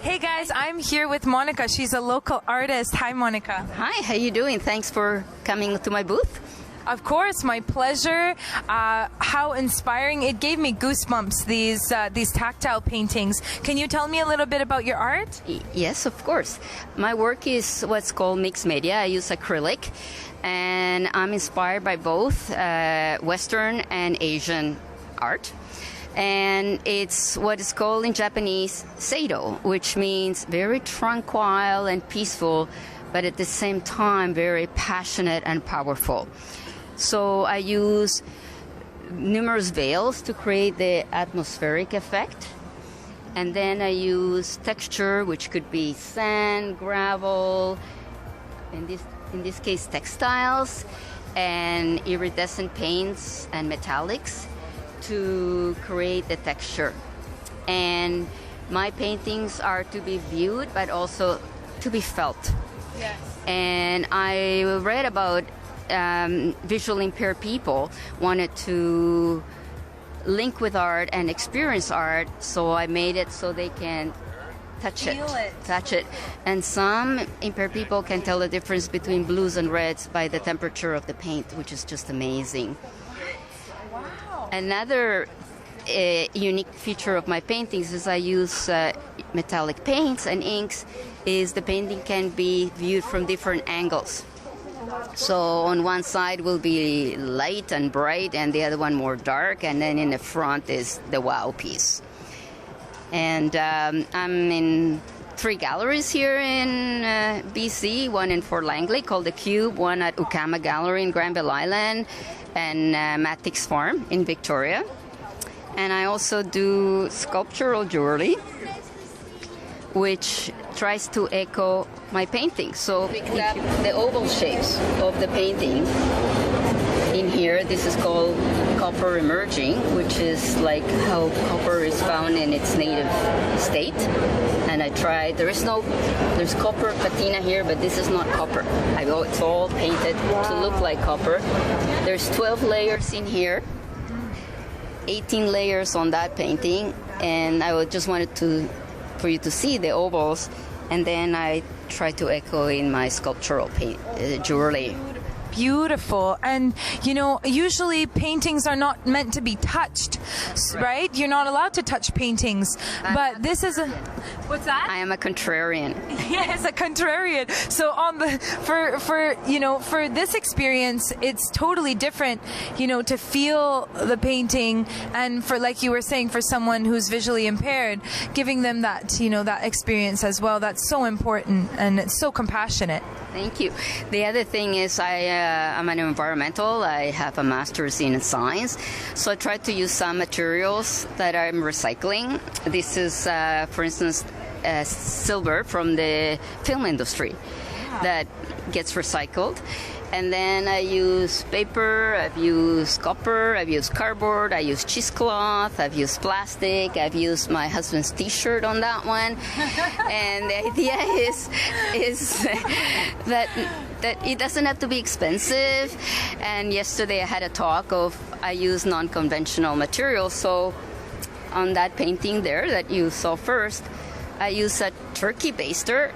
Hey guys, I'm here with Monica. She's a local artist. Hi, Monica. Hi, how you doing? Thanks for coming to my booth. Of course, my pleasure. How inspiring. It gave me goosebumps, these tactile paintings. Can you tell me a little bit about your art? Yes, of course. My work is what's called mixed media. I use acrylic, and I'm inspired by both Western and Asian art. And it's what is called in Japanese Seido, which means very tranquil and peaceful, but at the same time very passionate and powerful. So I use numerous veils to create the atmospheric effect. And then I use texture, which could be sand, gravel, in this case textiles, and iridescent paints and metallics to create the texture. And my paintings are to be viewed but also to be felt. Yes. And I read about visually impaired people wanted to link with art and experience art, so I made it so they can touch it. And some impaired people can tell the difference between blues and reds by the temperature of the paint, which is just amazing. Wow. Another unique feature of my paintings is I use metallic paints and inks. Is the painting can be viewed from different angles. So on one side will be light and bright, and the other one more dark, and then in the front is the wow piece. And I'm in 3 galleries here in BC, one in Fort Langley called The Cube, one at Ukama Gallery in Granville Island, and Matix Farm in Victoria. And I also do sculptural jewelry, which tries to echo my painting. So pick up the oval shapes of the painting. In here, this is called copper emerging, which is like how copper is found in its native state. And I tried, there's copper patina here, but this is not copper. It's all painted to look like copper. There's 12 layers in here, 18 layers on that painting, and I just wanted for you to see the ovals, and then I try to echo in my sculptural jewelry. Beautiful. And usually paintings are not meant to be touched, right? You're not allowed to touch paintings, but this is what's that? I am a contrarian. Yes, a contrarian. So for this experience, it's totally different, to feel the painting, and for, like you were saying, for someone who's visually impaired, giving them that, that experience as well. That's so important, and it's so compassionate. Thank you. The other thing is I'm an environmental. I have a master's in science. So I try to use some materials that I'm recycling. This is, for instance, silver from the film industry that gets recycled. And then I use paper, I've used copper, I've used cardboard, I use cheesecloth, I've used plastic, I've used my husband's t-shirt on that one. And the idea is that it doesn't have to be expensive. And yesterday I had a talk of I use non-conventional materials. So on that painting there that you saw first, I use a turkey baster